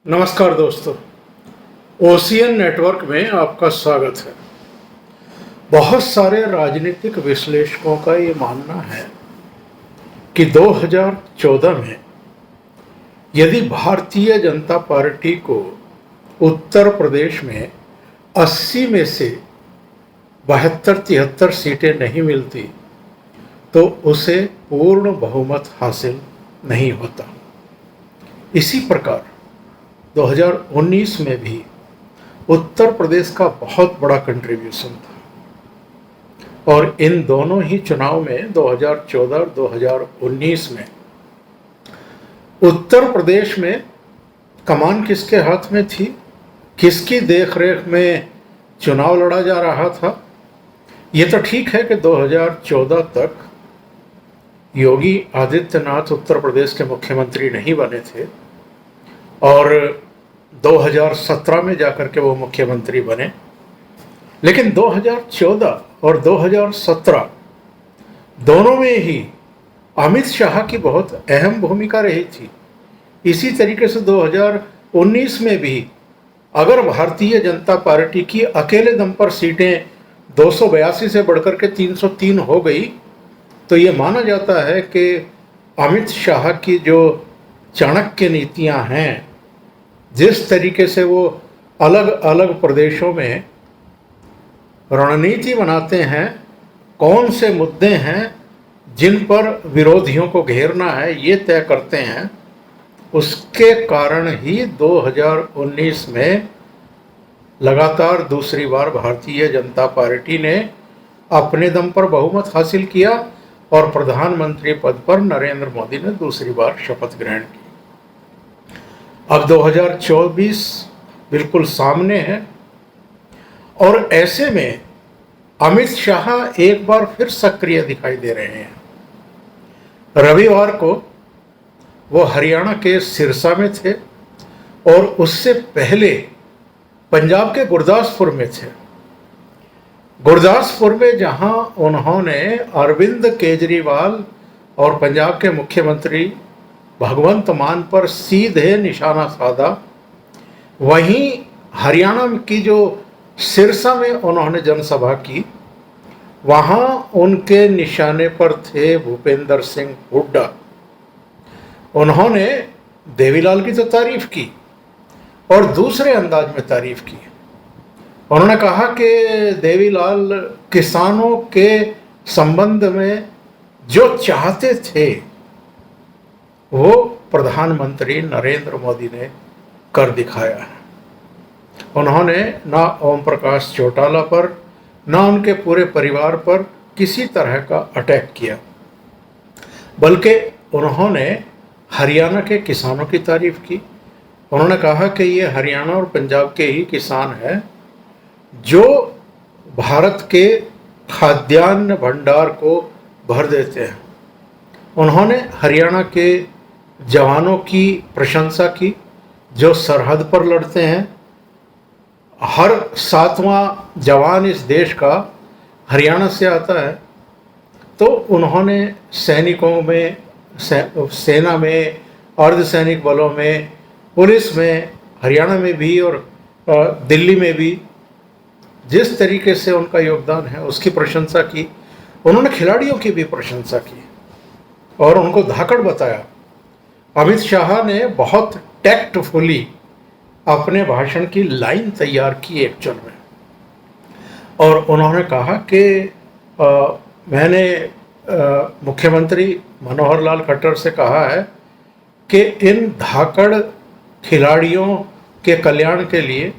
नमस्कार दोस्तों, ocean network में आपका स्वागत है। बहुत सारे राजनीतिक विश्लेषकों का ये मानना है कि 2014 में यदि भारतीय जनता पार्टी को उत्तर प्रदेश में 80 में से 72-73 सीटें नहीं मिलती तो उसे पूर्ण बहुमत हासिल नहीं होता। इसी प्रकार 2019 में भी उत्तर प्रदेश का बहुत बड़ा कंट्रीब्यूशन था और इन दोनों ही चुनाव में 2014 और 2019 में उत्तर प्रदेश में कमान किसके हाथ में थी, किसकी देखरेख में चुनाव लड़ा जा रहा था। ये तो ठीक है कि 2014 तक योगी आदित्यनाथ उत्तर प्रदेश के मुख्यमंत्री नहीं बने थे और 2017 में जाकर के वो मुख्यमंत्री बने, लेकिन 2014 और 2017 दोनों में ही अमित शाह की बहुत अहम भूमिका रही थी। इसी तरीके से 2019 में भी अगर भारतीय जनता पार्टी की अकेले दम पर सीटें 282 से बढ़कर के 303 हो गई तो ये माना जाता है कि अमित शाह की जो चाणक्य नीतियां हैं, जिस तरीके से वो अलग अलग प्रदेशों में रणनीति बनाते हैं, कौन से मुद्दे हैं जिन पर विरोधियों को घेरना है ये तय करते हैं, उसके कारण ही 2019 में लगातार दूसरी बार भारतीय जनता पार्टी ने अपने दम पर बहुमत हासिल किया और प्रधानमंत्री पद पर नरेंद्र मोदी ने दूसरी बार शपथ ग्रहण की। अब 2024 बिल्कुल सामने है और ऐसे में अमित शाह एक बार फिर सक्रिय दिखाई दे रहे हैं। रविवार को वो हरियाणा के सिरसा में थे और उससे पहले पंजाब के गुरदासपुर में थे। गुरदासपुर में जहां उन्होंने अरविंद केजरीवाल और पंजाब के मुख्यमंत्री भगवंत मान पर सीधे निशाना साधा, वहीं हरियाणा की जो सिरसा में उन्होंने जनसभा की, वहां उनके निशाने पर थे भूपेंद्र सिंह हुड्डा। उन्होंने देवीलाल की तो तारीफ की और दूसरे अंदाज में तारीफ की। उन्होंने कहा कि देवीलाल किसानों के संबंध में जो चाहते थे वो प्रधानमंत्री नरेंद्र मोदी ने कर दिखाया है। उन्होंने ना ओम प्रकाश चौटाला पर ना उनके पूरे परिवार पर किसी तरह का अटैक किया, बल्कि उन्होंने हरियाणा के किसानों की तारीफ की। उन्होंने कहा कि ये हरियाणा और पंजाब के ही किसान हैं जो भारत के खाद्यान्न भंडार को भर देते हैं। उन्होंने हरियाणा के जवानों की प्रशंसा की जो सरहद पर लड़ते हैं। हर 7वां जवान इस देश का हरियाणा से आता है। तो उन्होंने सैनिकों में, सेना में, अर्धसैनिक बलों में, पुलिस में, हरियाणा में भी और दिल्ली में भी जिस तरीके से उनका योगदान है उसकी प्रशंसा की। उन्होंने खिलाड़ियों की भी प्रशंसा की और उनको धाकड़ बताया। अमित शाह ने बहुत टैक्टफुली अपने भाषण की लाइन तैयार की एक्चुअल में, और उन्होंने कहा कि मैंने मुख्यमंत्री मनोहर लाल खट्टर से कहा है कि इन धाकड़ खिलाड़ियों के कल्याण के लिए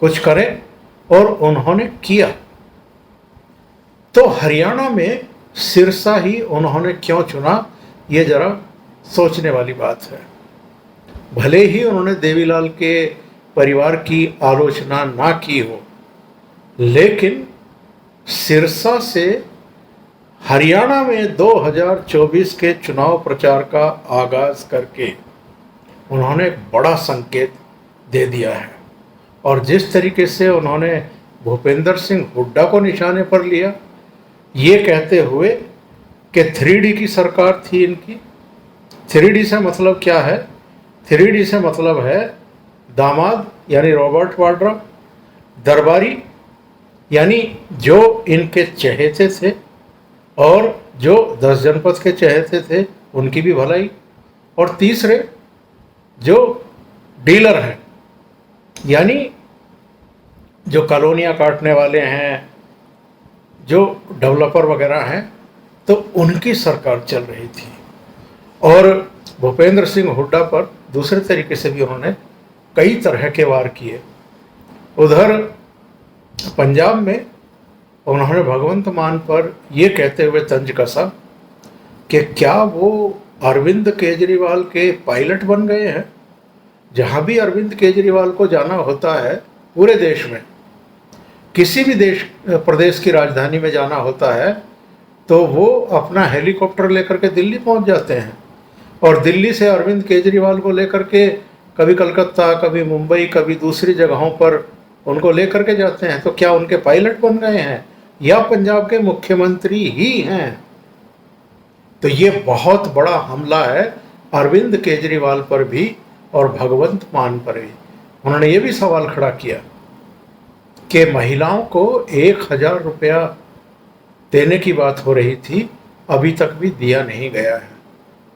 कुछ करें, और उन्होंने किया। तो हरियाणा में सिरसा ही उन्होंने क्यों चुना, ये जरा सोचने वाली बात है। भले ही उन्होंने देवीलाल के परिवार की आलोचना ना की हो, लेकिन सिरसा से हरियाणा में 2024 के चुनाव प्रचार का आगाज करके उन्होंने एक बड़ा संकेत दे दिया है। और जिस तरीके से उन्होंने भूपेंद्र सिंह हुड्डा को निशाने पर लिया, ये कहते हुए कि 3D की सरकार थी इनकी। 3D से मतलब क्या है? 3D से मतलब है दामाद यानी रॉबर्ट वाड्रा, दरबारी यानी जो इनके चहेते थे और जो 10 जनपद के चहेते थे उनकी भी भलाई, और तीसरे जो डीलर हैं यानी जो कॉलोनियाँ काटने वाले हैं, जो डेवलपर वगैरह हैं, तो उनकी सरकार चल रही थी। और भूपेंद्र सिंह हुड्डा पर दूसरे तरीके से भी उन्होंने कई तरह के वार किए। उधर पंजाब में उन्होंने भगवंत मान पर यह कहते हुए तंज कसा कि क्या वो अरविंद केजरीवाल के पायलट बन गए हैं। जहाँ भी अरविंद केजरीवाल को जाना होता है पूरे देश में, किसी भी प्रदेश की राजधानी में जाना होता है, तो वो अपना हेलीकॉप्टर लेकर के दिल्ली पहुंच जाते हैं और दिल्ली से अरविंद केजरीवाल को लेकर के कभी कलकत्ता, कभी मुंबई, कभी दूसरी जगहों पर उनको लेकर के जाते हैं। तो क्या उनके पायलट बन गए हैं या पंजाब के मुख्यमंत्री ही हैं? तो ये बहुत बड़ा हमला है अरविंद केजरीवाल पर भी और भगवंत मान पर भी। उन्होंने ये भी सवाल खड़ा किया कि महिलाओं को 1000 रुपया देने की बात हो रही थी, अभी तक भी दिया नहीं गया है।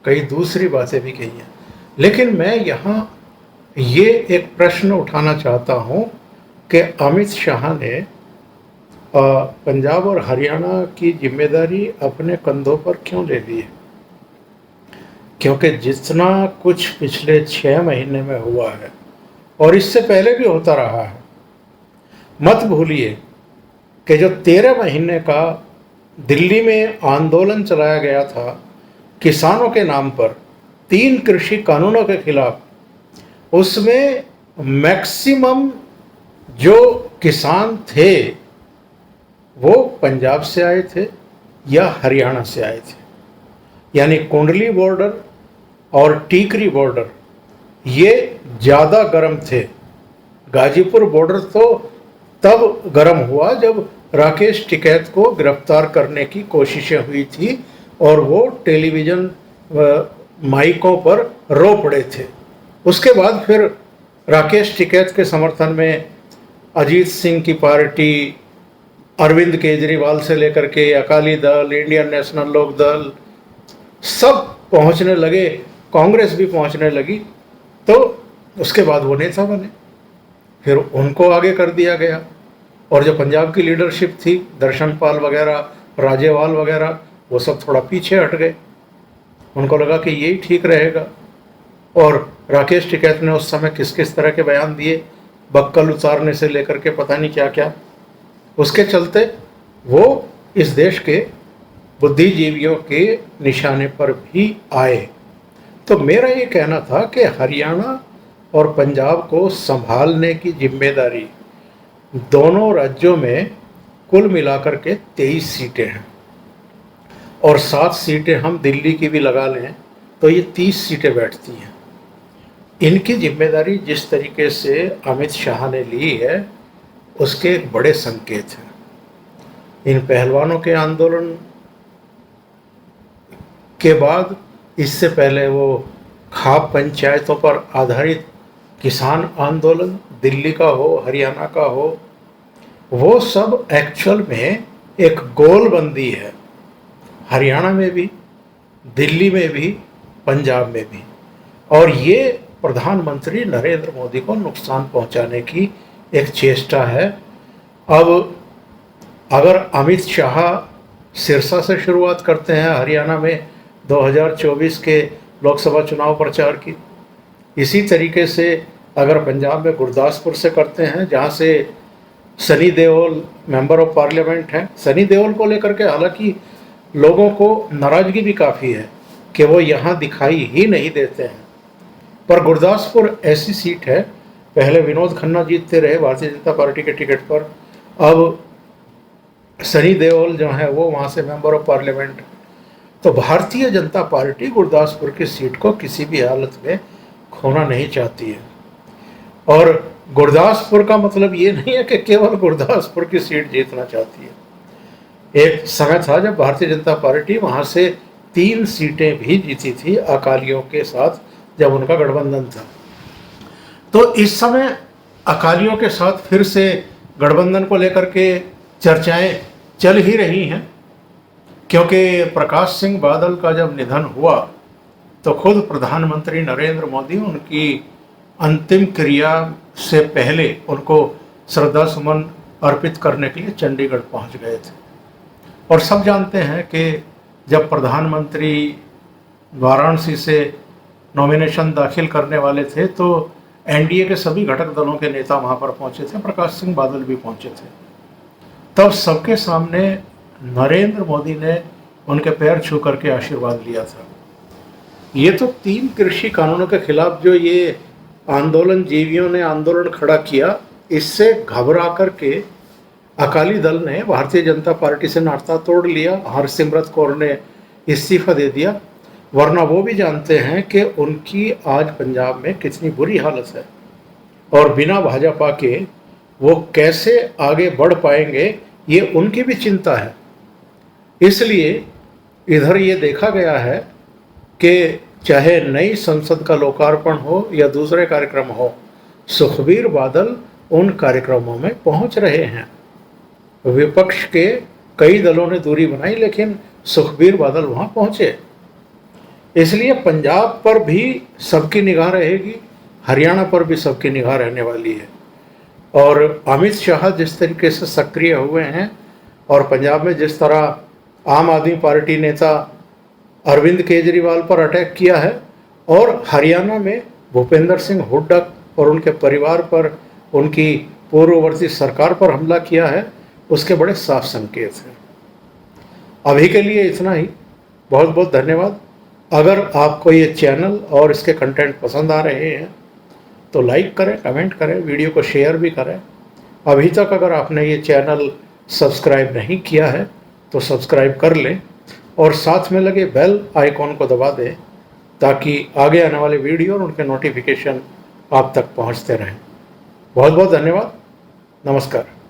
कई दूसरी बातें भी कही हैं। लेकिन मैं यहाँ ये एक प्रश्न उठाना चाहता हूँ कि अमित शाह ने पंजाब और हरियाणा की जिम्मेदारी अपने कंधों पर क्यों ले ली है? क्योंकि जितना कुछ पिछले 6 महीने में हुआ है और इससे पहले भी होता रहा है, मत भूलिए कि जो 13 महीने का दिल्ली में आंदोलन चलाया गया था किसानों के नाम पर 3 कृषि कानूनों के खिलाफ, उसमें मैक्सिमम जो किसान थे वो पंजाब से आए थे या हरियाणा से आए थे। यानी कुंडली बॉर्डर और टीकरी बॉर्डर ये ज़्यादा गर्म थे। गाजीपुर बॉर्डर तो तब गर्म हुआ जब राकेश टिकैत को गिरफ्तार करने की कोशिशें हुई थी और वो टेलीविज़न माइकों पर रो पड़े थे। उसके बाद फिर राकेश टिकैत के समर्थन में अजीत सिंह की पार्टी, अरविंद केजरीवाल से लेकर के अकाली दल, इंडियन नेशनल लोक दल, सब पहुंचने लगे, कांग्रेस भी पहुंचने लगी। तो उसके बाद वो नेता बने, फिर उनको आगे कर दिया गया। और जो पंजाब की लीडरशिप थी, दर्शनपाल वगैरह, राजेवाल वगैरह, वो सब थोड़ा पीछे हट गए। उनको लगा कि यही ठीक रहेगा। और राकेश टिकैत ने उस समय किस किस तरह के बयान दिए, बक्कल उतारने से लेकर के पता नहीं क्या क्या, उसके चलते वो इस देश के बुद्धिजीवियों के निशाने पर भी आए। तो मेरा ये कहना था कि हरियाणा और पंजाब को संभालने की जिम्मेदारी दोनों राज्यों में कुल मिलाकर के 23 सीटें हैं और 7 सीटें हम दिल्ली की भी लगा लें तो ये 30 सीटें बैठती हैं। इनकी जिम्मेदारी जिस तरीके से अमित शाह ने ली है उसके एक बड़े संकेत हैं। इन पहलवानों के आंदोलन के बाद, इससे पहले वो खाप पंचायतों पर आधारित किसान आंदोलन दिल्ली का हो, हरियाणा का हो, वो सब एक्चुअल में एक गोलबंदी है। हरियाणा में भी, दिल्ली में भी, पंजाब में भी। और ये प्रधानमंत्री नरेंद्र मोदी को नुकसान पहुंचाने की एक चेष्टा है। अब अगर अमित शाह सिरसा से शुरुआत करते हैं हरियाणा में 2024 के लोकसभा चुनाव प्रचार की, इसी तरीके से अगर पंजाब में गुरदासपुर से करते हैं जहां से Sunny Deol member of parliament हैं, सनी देओल को लेकर के हालांकि लोगों को नाराज़गी भी काफ़ी है कि वो यहाँ दिखाई ही नहीं देते हैं, पर गुरदासपुर ऐसी सीट है, पहले विनोद खन्ना जीतते रहे भारतीय जनता पार्टी के टिकट पर, अब सनी देओल जो है वो वहाँ से मेंबर ऑफ पार्लियामेंट। तो भारतीय जनता पार्टी गुरदासपुर की सीट को किसी भी हालत में खोना नहीं चाहती है। और गुरदासपुर का मतलब ये नहीं है कि केवल गुरदासपुर की सीट जीतना चाहती है। एक समय था जब भारतीय जनता पार्टी वहाँ से 3 सीटें भी जीती थी अकालियों के साथ जब उनका गठबंधन था। तो इस समय अकालियों के साथ फिर से गठबंधन को लेकर के चर्चाएं चल ही रही हैं, क्योंकि प्रकाश सिंह बादल का जब निधन हुआ तो खुद प्रधानमंत्री नरेंद्र मोदी उनकी अंतिम क्रिया से पहले उनको श्रद्धा सुमन अर्पित करने के लिए चंडीगढ़ पहुंच गए थे। और सब जानते हैं कि जब प्रधानमंत्री वाराणसी से नॉमिनेशन दाखिल करने वाले थे तो एनडीए के सभी घटक दलों के नेता वहां पर पहुंचे थे, प्रकाश सिंह बादल भी पहुंचे थे। तब सबके सामने नरेंद्र मोदी ने उनके पैर छू करके आशीर्वाद लिया था। ये तो 3 कृषि कानूनों के खिलाफ जो ये आंदोलन जीवियों ने आंदोलन खड़ा किया, इससे घबरा करके अकाली दल ने भारतीय जनता पार्टी से नाता तोड़ लिया, हरसिमरत कौर ने इस्तीफा दे दिया। वरना वो भी जानते हैं कि उनकी आज पंजाब में कितनी बुरी हालत है और बिना भाजपा के वो कैसे आगे बढ़ पाएंगे, ये उनकी भी चिंता है। इसलिए इधर ये देखा गया है कि चाहे नई संसद का लोकार्पण हो या दूसरे कार्यक्रम हो, सुखबीर बादल उन कार्यक्रमों में पहुंच रहे हैं। विपक्ष के कई दलों ने दूरी बनाई, लेकिन सुखबीर बादल वहां पहुंचे। इसलिए पंजाब पर भी सबकी निगाह रहेगी, हरियाणा पर भी सबकी निगाह रहने वाली है। और अमित शाह जिस तरीके से सक्रिय हुए हैं और पंजाब में जिस तरह आम आदमी पार्टी नेता अरविंद केजरीवाल पर अटैक किया है और हरियाणा में भूपेंद्र सिंह हुड्डा और उनके परिवार पर, उनकी पूर्ववर्ती सरकार पर हमला किया है, उसके बड़े साफ संकेत हैं। अभी के लिए इतना ही। बहुत बहुत धन्यवाद। अगर आपको ये चैनल और इसके कंटेंट पसंद आ रहे हैं तो लाइक करें, कमेंट करें, वीडियो को शेयर भी करें। अभी तक अगर आपने ये चैनल सब्सक्राइब नहीं किया है तो सब्सक्राइब कर लें और साथ में लगे बेल आइकॉन को दबा दें ताकि आगे आने वाले वीडियो और उनके नोटिफिकेशन आप तक पहुंचते रहें। बहुत बहुत धन्यवाद। नमस्कार।